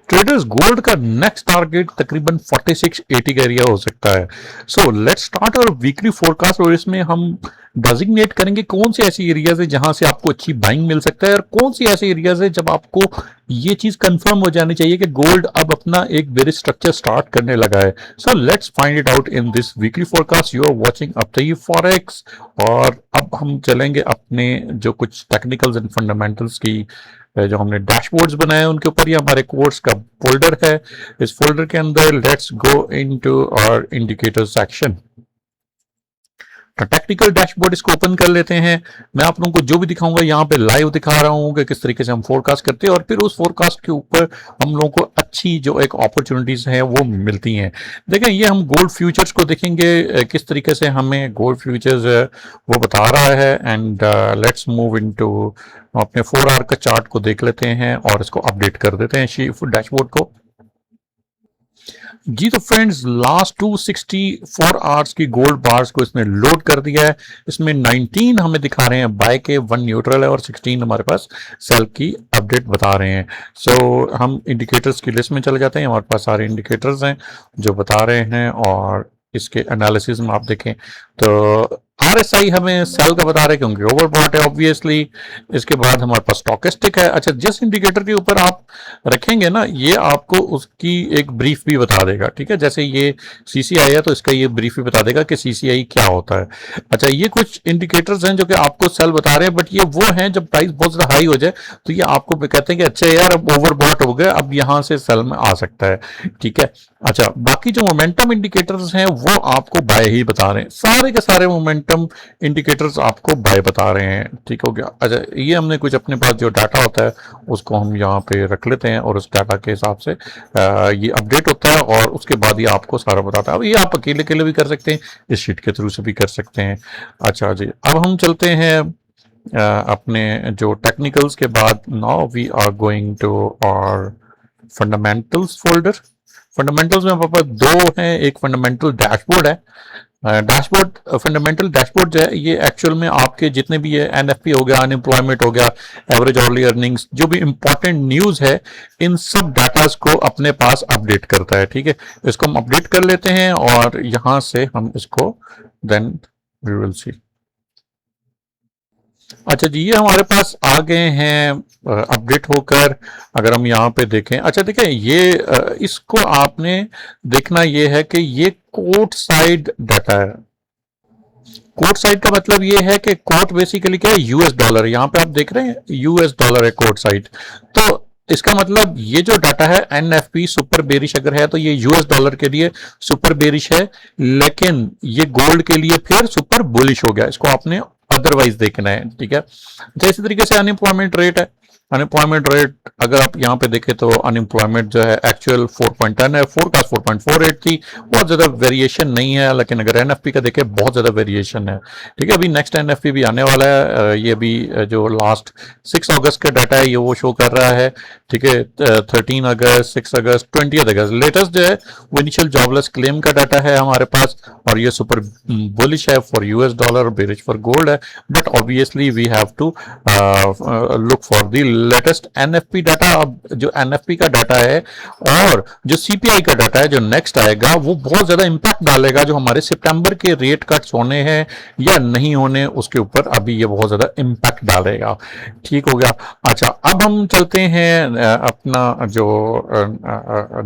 Traders gold का next target तकरीबन 4680 का एरिया हो सकता है। सो लेट्स स्टार्ट और वीकली फोरकास्ट, और इसमें हम डेजिग्नेट करेंगे कौन से ऐसे एरियाज है जहां से आपको अच्छी बाइंग मिल सकता है और कौन सी ऐसे एरियाज है जब आपको ये चीज कंफर्म हो जानी चाहिए कि गोल्ड अब अपना एक बेरिश स्ट्रक्चर स्टार्ट करने लगा है। So let's find it out in this weekly forecast. You are watching अब तक फॉरेक्स, और अब हम चलेंगे अपने जो कुछ टेक्निकल्स एंड फंडामेंटल्स की जो हमने डैशबोर्ड्स बनाए हैं उनके ऊपर। ये हमारे कोर्स का फोल्डर है। इस फोल्डर के अंदर let's go into our indicator section. Technical dashboard इसको ओपन कर लेते हैं। मैं आप लोगों को जो भी दिखाऊंगा यहाँ पे लाइव दिखा रहा हूँ कि किस तरीके से हम फोरकास्ट करते हैं, और फिर उस फोरकास्ट के ऊपर हम लोगों को अच्छी जो एक अपॉर्चुनिटीज हैं वो मिलती हैं। देखें, ये हम गोल्ड फ्यूचर्स को देखेंगे किस तरीके से हमें गोल्ड फ्यूचर्स वो बता रहा है। एंड लेट्स मूव इनटू अपने 4 आवर का चार्ट को देख लेते हैं और इसको अपडेट कर देते हैं डैशबोर्ड को। जी तो फ्रेंड्स, लास्ट 264 आवर्स की गोल्ड बार्स को इसने लोड कर दिया है। इसमें 19 हमें दिखा रहे हैं बाय के, 1 न्यूट्रल है और 16 हमारे पास सेल की अपडेट बता रहे हैं। सो हम इंडिकेटर्स की लिस्ट में चले जाते हैं। हमारे पास सारे इंडिकेटर्स हैं जो बता रहे हैं, और इसके एनालिसिस में आप देखें तो RSI हमें सेल का बता रहा है क्योंकि ओवरबॉट है ऑब्वियसली। इसके बाद हमारे पास स्टॉकेस्टिक है। अच्छा, जिस इंडिकेटर के ऊपर आप रखेंगे ना, ये आपको उसकी एक ब्रीफ भी बता देगा। ठीक है, जैसे ये CCI है तो इसका ये ब्रीफ भी बता देगा कि CCI क्या होता है। अच्छा, ये कुछ इंडिकेटर्स हैं जो कि आपको सेल बता रहे हैं, बट ये वो हैं जब प्राइस बहुत ज्यादा हाई हो जाए तो ये आपको कहते हैं कि अच्छा यार अब ओवरबॉट हो गया, अब यहां से सेल में आ सकता है। ठीक है। अच्छा, बाकी जो मोमेंटम इंडिकेटर्स हैं वो आपको बाय ही बता रहे हैं। सारे के सारे मोमेंटम इंडिकेटर्स आपको बाय बता रहे हैं। ठीक हो गया। अच्छा, ये हमने कुछ अपने पास जो डाटा होता है उसको हम यहाँ पे रख लेते हैं, और उस डाटा के हिसाब से ये अपडेट होता है, और उसके बाद ये आपको सारा बताता है। अब ये आप अकेले अकेले भी कर सकते हैं, इस शीट के थ्रू से भी कर सकते हैं। अच्छा जी, अब हम चलते हैं अपने जो टेक्निकल्स के बाद। Now we are going to our fundamentals folder. Fundamentals में हमारे पास 2 हैं। एक फंडामेंटल डैशबोर्ड है। डैशबोर्ड, फंडामेंटल डैशबोर्ड जो है ये एक्चुअल में आपके जितने भी है NFP हो गया, अनएम्प्लॉयमेंट हो गया, एवरेज अर्ली अर्निंग्स, जो भी इंपॉर्टेंट न्यूज है इन सब डाटास को अपने पास अपडेट करता है। ठीक है, इसको हम अपडेट कर लेते हैं और यहां से हम इसको देन वी विल सी। अच्छा जी, ये हमारे पास आ गए हैं अपडेट होकर। अगर हम यहाँ पे देखें, अच्छा देखें, ये इसको आपने देखना ये है कि ये कोर्ट साइड डाटा है। कोर्ट साइड का मतलब ये है कि कोर्ट बेसिकली क्या है, US डॉलर। यहाँ पे आप देख रहे हैं US डॉलर है कोर्ट साइड। तो इसका मतलब ये जो डाटा है NFP सुपर बेरिश अगर है तो ये US डॉलर के लिए सुपर बेरिश है, लेकिन ये गोल्ड के लिए फिर सुपर बुलिश हो गया। इसको आपने अदरवाइज देखना है। ठीक है। अच्छा, इसी तरीके से अनएम्प्लॉयमेंट रेट है। अनएम्प्लॉयमेंट रेट अगर आप यहाँ पे देखें तो अनएम्प्लॉयमेंट जो है एक्चुअल 4.10 है, फोरकास्ट 4.48 थी। बहुत ज्यादा वेरिएशन नहीं है, लेकिन अगर NFP का देखें बहुत ज्यादा वेरिएशन है। ठीक है, अभी नेक्स्ट NFP भी आने वाला है। ये भी जो लास्ट 6 अगस्त का डाटा है ये वो शो कर रहा है। ठीक है, 13 अगस्त, 6 अगस्त, 20 अगस्त लेटेस्ट जो है वो इनिशियल जॉबलेस क्लेम का डाटा है हमारे पास, और ये सुपर बुलिश है for US dollar, bearish for gold है। But obviously we have to look for the latest NFP data. अब जो NFP का डाटा है और जो CPI का डाटा है जो नेक्स्ट आएगा वो बहुत ज्यादा इंपैक्ट डालेगा। जो हमारे सितंबर के रेट कट्स होने हैं या नहीं होने उसके ऊपर अभी ये बहुत ज्यादा इंपैक्ट डालेगा। ठीक हो गया। अच्छा, अब हम चलते हैं अपना जो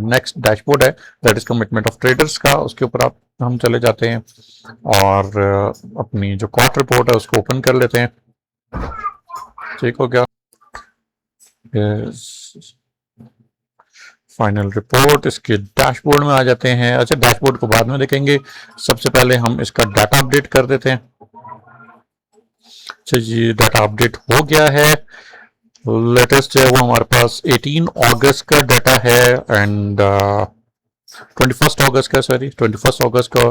नेक्स्ट डैशबोर्ड है, that is commitment of traders का। उसके ऊपर आप हम चले जाते हैं और अपनी जो क्वार्टर रिपोर्ट है उसको ओपन कर लेते हैं। ठीक हो गया। फाइनल रिपोर्ट इसके डैशबोर्ड में आ जाते हैं। अच्छा, डैशबोर्ड को बाद में देखेंगे, सबसे पहले हम इसका डाटा अपडेट कर देते हैं। अच्छा जी, डाटा अपडेट हो गया है। लेटेस्ट है वो हमारे पास 18 अगस्त का डाटा है, एंड 21 अगस्त का, सॉरी 21 अगस्त का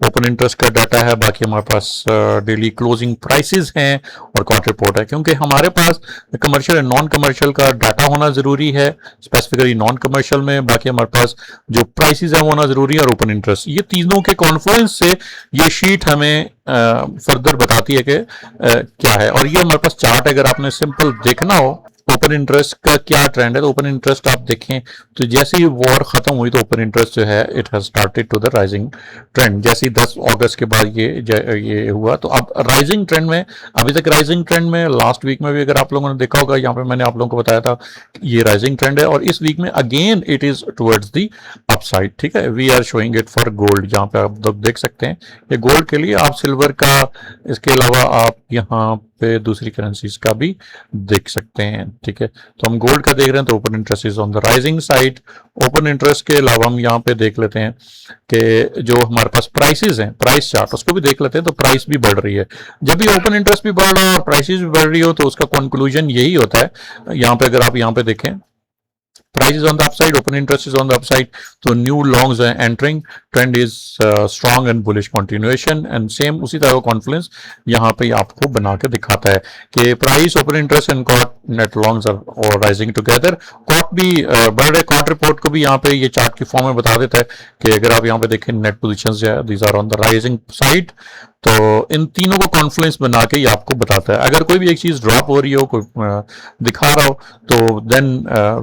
ओपन इंटरेस्ट का डाटा है। बाकी हमारे पास डेली क्लोजिंग प्राइसेस हैं और क्वार्टर रिपोर्ट है, क्योंकि हमारे पास कमर्शियल एंड नॉन कमर्शियल का डाटा होना जरूरी है, स्पेसिफिकली नॉन कमर्शियल में। बाकी हमारे पास जो प्राइसेस है वो होना जरूरी है, और ओपन इंटरेस्ट। ये तीनों के कॉन्फ्लुएंस से ये शीट हमें फर्दर बताती है कि क्या है। और ये हमारे पास चार्ट, अगर आपने सिंपल देखना हो ओपन इंटरेस्ट का क्या ट्रेंड है, तो ओपन इंटरेस्ट आप देखें तो जैसे ही वॉर खत्म हुई तो ओपन इंटरेस्ट जो है it has started to the rising trend. जैसे ही 10 अगस्त के बाद ये हुआ तो अब राइजिंग ट्रेंड में, अभी तक राइजिंग ट्रेंड में, लास्ट वीक में भी अगर आप लोगों ने देखा होगा, यहाँ पे मैंने आप लोगों को बताया था ये राइजिंग ट्रेंड है, और इस वीक में again it is towards the upside. ठीक है, we are showing it for gold, जहाँ पे आप लोग देख सकते हैं ये गोल्ड के लिए, आप सिल्वर का, इसके अलावा आप यहाँ पे दूसरी करेंसीज का भी देख सकते हैं। ठीक है, तो हम गोल्ड का देख रहे हैं तो open interest is on the rising side. Open interest के अलावा हम यहाँ पे देख लेते हैं कि जो हमारे पास प्राइसेस हैं, प्राइस चार्ट, उसको भी देख लेते हैं, तो प्राइस भी बढ़ रही है। जब भी ओपन इंटरेस्ट भी बढ़ रहा है और प्राइसेस भी बढ़ रही हो तो उसका कंक्लूजन यही होता है। यहाँ पे अगर आप यहाँ पे देखें, price is on the upside, open interest is on the upside, so new longs are entering, trend is strong and bullish continuation, and same उसी तरह का कॉन्फ्लुएंस यहाँ पे आपको बना के दिखाता है कि price, open interest and COT net longs are rising together. COT भी बढ़ रहे, कॉट रिपोर्ट को भी यहाँ पे ये चार्ट की फॉर्म में बता देता है कि अगर आप यहाँ पे देखें नेट पोजीशंस जो है these are on the rising side. तो इन तीनों को कॉन्फ्लुएंस बना के ये आपको बताता है। अगर कोई भी एक चीज ड्रॉप हो रही हो, कोई दिखा रहा हो, तो then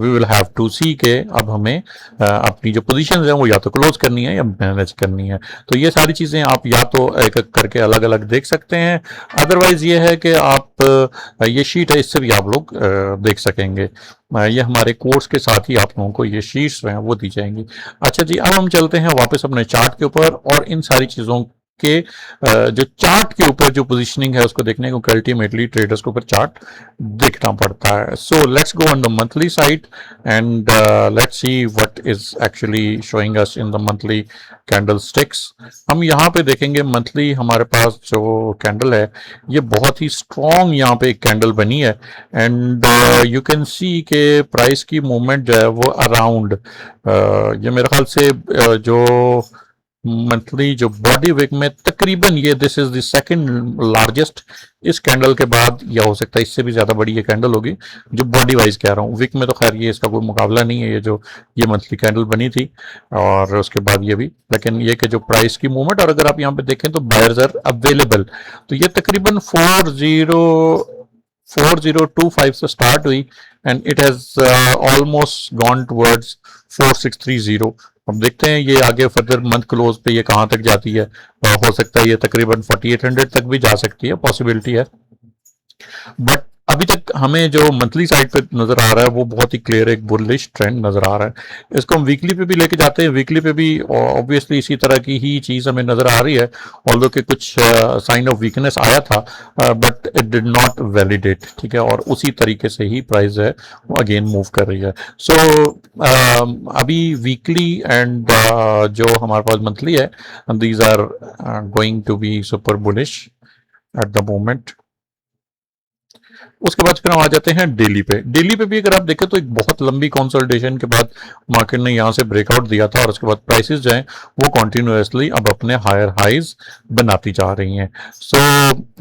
we will have to see के अब हमें अपनी जो पोजीशंस हैं वो या तो क्लोज करनी है या मैनेज करनी है। तो ये सारी चीजें आप या तो एक एक करके अलग अलग देख सकते हैं, अदरवाइज ये है कि आप ये शीट है इससे भी आप लोग देख सकेंगे। ये हमारे कोर्स के साथ ही आप लोगों को ये शीट्स हैं वो दी जाएंगी। अच्छा जी, अब हम चलते हैं वापस अपने चार्ट के ऊपर और इन सारी चीजों के जो चार्ट के ऊपर जो पोजीशनिंग है उसको देखने को अल्टीमेटली ट्रेडर्स के ऊपर चार्ट देखना पड़ता है। So let's go on the monthly side and let's see what is actually showing us in the monthly candle sticks. हम यहाँ पे देखेंगे मंथली हमारे पास जो कैंडल है ये बहुत ही स्ट्रॉन्ग यहाँ पे एक कैंडल बनी है एंड यू कैन सी के प्राइस की मूवमेंट जो है वो अराउंड ये मेरे ख्याल से जो मंथली जो बॉडी विक में तकरीबन ये this is the second largest, इस कैंडल के बाद या हो सकता है इससे भी ज्यादा बड़ी ये कैंडल होगी जो बॉडी वाइज कह रहा हूँ। विक में तो खैर ये इसका कोई मुकाबला नहीं है, ये जो ये मंथली कैंडल बनी थी और उसके बाद ये भी, लेकिन ये कि जो प्राइस की मूवमेंट, और अगर आप यहाँ पे देखें तो बायर्स आर अवेलेबल, तो ये तकरीबन 4025 से स्टार्ट हुई and it has almost gone towards 4630। अब देखते हैं ये आगे फर्दर मंथ क्लोज पे ये कहां तक जाती है। हो सकता है ये तकरीबन 4800 तक भी जा सकती है, पॉसिबिलिटी है। बट अभी तक हमें जो मंथली साइड पे नजर आ रहा है वो बहुत ही क्लियर एक बुलिश ट्रेंड नजर आ रहा है। इसको हम वीकली पे भी लेके जाते हैं, वीकली पे भी ऑब्वियसली इसी तरह की ही चीज हमें नजर आ रही है, ऑल्दो कि कुछ साइन ऑफ वीकनेस आया था but it did not validate. ठीक है, और उसी तरीके से ही प्राइस है वो अगेन मूव कर रही है। सो अभी वीकली एंड जो हमारे पास मंथली है these are going to be super bullish at the moment. उसके बाद फिर हम आ जाते हैं डेली पे। डेली पे भी अगर आप देखें तो एक बहुत लंबी कंसोलिडेशन के बाद मार्केट ने यहां से ब्रेकआउट दिया था और उसके बाद प्राइसेस जो हैं वो कॉन्टिन्यूसली अब अपने हायर हाइज बनाती जा रही हैं। सो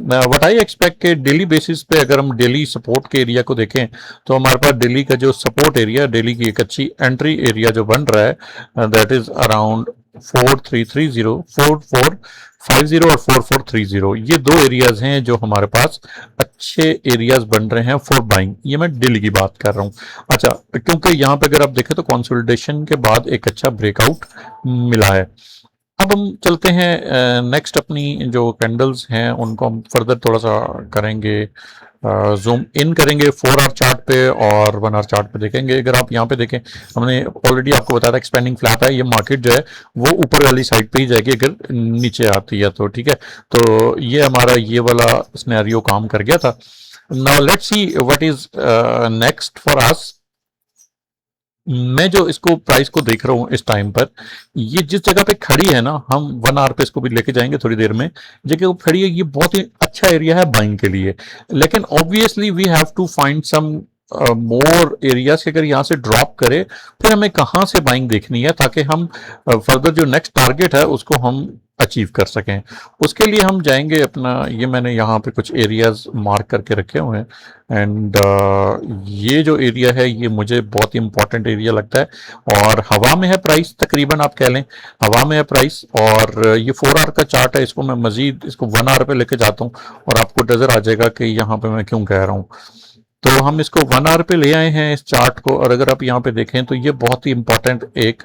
व्हाट आई एक्सपेक्ट के डेली बेसिस पे अगर हम डेली सपोर्ट के एरिया को देखें तो हमारे पास डेली का जो सपोर्ट एरिया, डेली की एक अच्छी एंट्री एरिया जो बन रहा है दैट इज अराउंड 4330, 4450 और 4430। ये दो एरियाज हैं जो हमारे पास अच्छे एरियाज बन रहे हैं फॉर बाइंग। ये मैं डेली की बात कर रहा हूं। अच्छा, क्योंकि यहां पे अगर आप देखें तो कंसोलिडेशन के बाद एक अच्छा ब्रेकआउट मिला है। अब हम चलते हैं नेक्स्ट, अपनी जो कैंडल्स हैं उनको हम फर्दर थोड़ा सा करेंगे, जूम इन करेंगे 4 आवर चार्ट पे और 1 आवर चार्ट पे देखेंगे। अगर आप यहाँ पे देखें, हमने ऑलरेडी आपको बताया था एक्सपेंडिंग फ्लैट है, ये मार्केट जो है वो ऊपर वाली साइड पे ही जाएगी अगर नीचे आती है तो। ठीक है, तो ये हमारा ये वाला सिनेरियो काम कर गया था। Now let's see what is next for us. मैं जो इसको प्राइस को देख रहा हूं इस टाइम पर, ये जिस जगह पे खड़ी है ना, हम 1 आवर पे इसको भी लेके जाएंगे थोड़ी देर में, जगह वो खड़ी है ये बहुत ही अच्छा एरिया है बाइंग के लिए। लेकिन obviously we have to find some more areas के अगर यहाँ से ड्रॉप करे फिर हमें कहाँ से बाइंग देखनी है ताकि हम फर्दर जो नेक्स्ट टारगेट है उसको हम अचीव कर सकें। उसके लिए हम जाएंगे अपना, ये मैंने यहाँ पे कुछ एरियाज मार्क करके रखे हुए हैं एंड ये जो एरिया है ये मुझे बहुत ही इंपॉर्टेंट एरिया लगता है और हवा में है प्राइस, तकरीबन आप कह लें हवा में है प्राइस। और ये 4 आवर का चार्ट है, इसको मैं मजीद इसको 1 आवर पे लेके जाता हूँ और आपको नजर आ जाएगा कि यहाँ पे मैं क्यों कह रहा हूँ। तो हम इसको 1 आवर पे ले आए हैं इस चार्ट को, और अगर आप यहाँ पे देखें तो ये बहुत ही इंपॉर्टेंट एक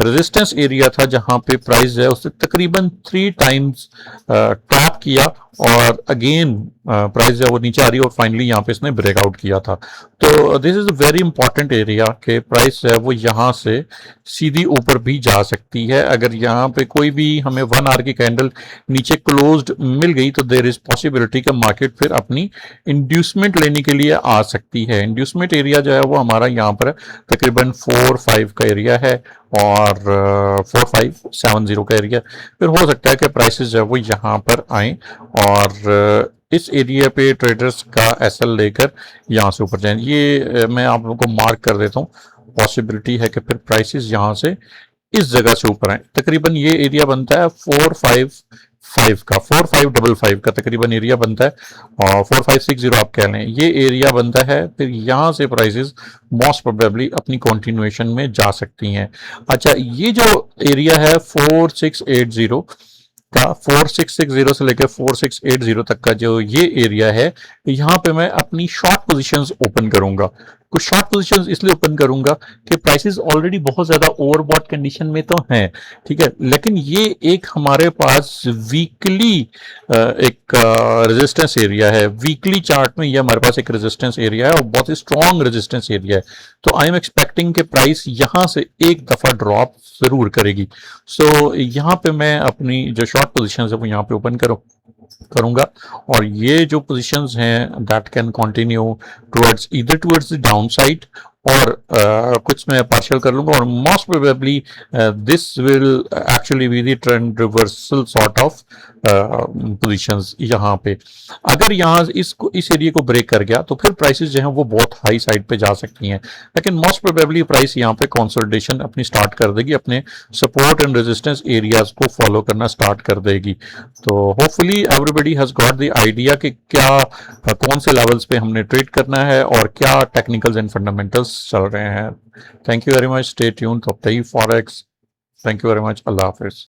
रेजिस्टेंस एरिया था जहां पे प्राइस है उससे तकरीबन 3 टाइम्स टैप किया, और अगेन प्राइस है वो नीचे आ रही है, और फाइनली यहाँ पे इसने ब्रेकआउट किया था। तो this is a very important area के प्राइस है वो यहाँ से सीधी ऊपर भी जा सकती है। अगर यहाँ पे कोई भी हमें 1 आवर की कैंडल नीचे क्लोज्ड मिल गई तो देर इज पॉसिबिलिटी का मार्केट फिर अपनी इंड्यूसमेंट लेने के लिए आ सकती है। इंड्यूसमेंट एरिया जो है वो हमारा यहाँ पर तकरीबन 4-5 का एरिया है, और 4570 का एरिया। फिर हो सकता है कि प्राइसेस जो है वो यहाँ पर आए, और इस एरिया पे ट्रेडर्स का एसएल लेकर यहाँ से ऊपर जाएं। ये मैं आप लोगों को मार्क कर देता हूँ, पॉसिबिलिटी है कि फिर प्राइसेस यहाँ से इस जगह से ऊपर आए। तकरीबन ये एरिया बनता है 455 का, 4555 का तकरीबन एरिया बनता है, और 4560 आप कह लें ये एरिया बनता है। फिर यहाँ से प्राइसेस मोस्ट प्रोबेबली अपनी कंटिन्यूएशन में जा सकती हैं। अच्छा, ये जो एरिया है 4680 का, 4660 से लेकर 4680 तक का जो ये एरिया है, यहाँ पे मैं अपनी शॉर्ट पोजीशंस ओपन करूंगा। कुछ शॉर्ट पोजीशंस इसलिए ओपन करूंगा कि प्राइसेस ऑलरेडी बहुत ज्यादा ओवरबॉट कंडीशन में तो हैं, ठीक है, लेकिन ये एक हमारे पास वीकली एक रेजिस्टेंस एरिया है। वीकली चार्ट में ये हमारे पास एक रेजिस्टेंस एरिया है, और बहुत ही स्ट्रॉन्ग रेजिस्टेंस एरिया है। तो आई एम एक्सपेक्टिंग कि प्राइस यहां से एक दफा ड्रॉप जरूर करेगी। सो यहाँ पे मैं अपनी जो शॉर्ट पोजीशंस है वो यहाँ पे ओपन करूंगा, और ये जो पोजीशंस हैं that can continue towards either towards the down side, और कुछ मैं पार्शियल कर लूंगा, और most probably this will actually be the trend reversal sort of positions. यहाँ पे अगर यहाँ इस एरिया को ब्रेक कर गया तो फिर प्राइसेस जो हैं वो बहुत हाई साइड पे जा सकती हैं, लेकिन मोस्ट प्रोबेबली प्राइस यहाँ पे कंसोलिडेशन अपनी स्टार्ट कर देगी, अपने सपोर्ट एंड रेजिस्टेंस एरियाज को फॉलो करना स्टार्ट कर देगी। तो hopefully everybody has got the idea कि क्या कौन से लेवल्स पे हमने ट्रेड करना है और क्या टेक्निकल्स एंड फंडामेंटल्स चल रहे हैं। Thank you very much, stay tune, तब तक forex. Thank you very much, Allah Hafiz.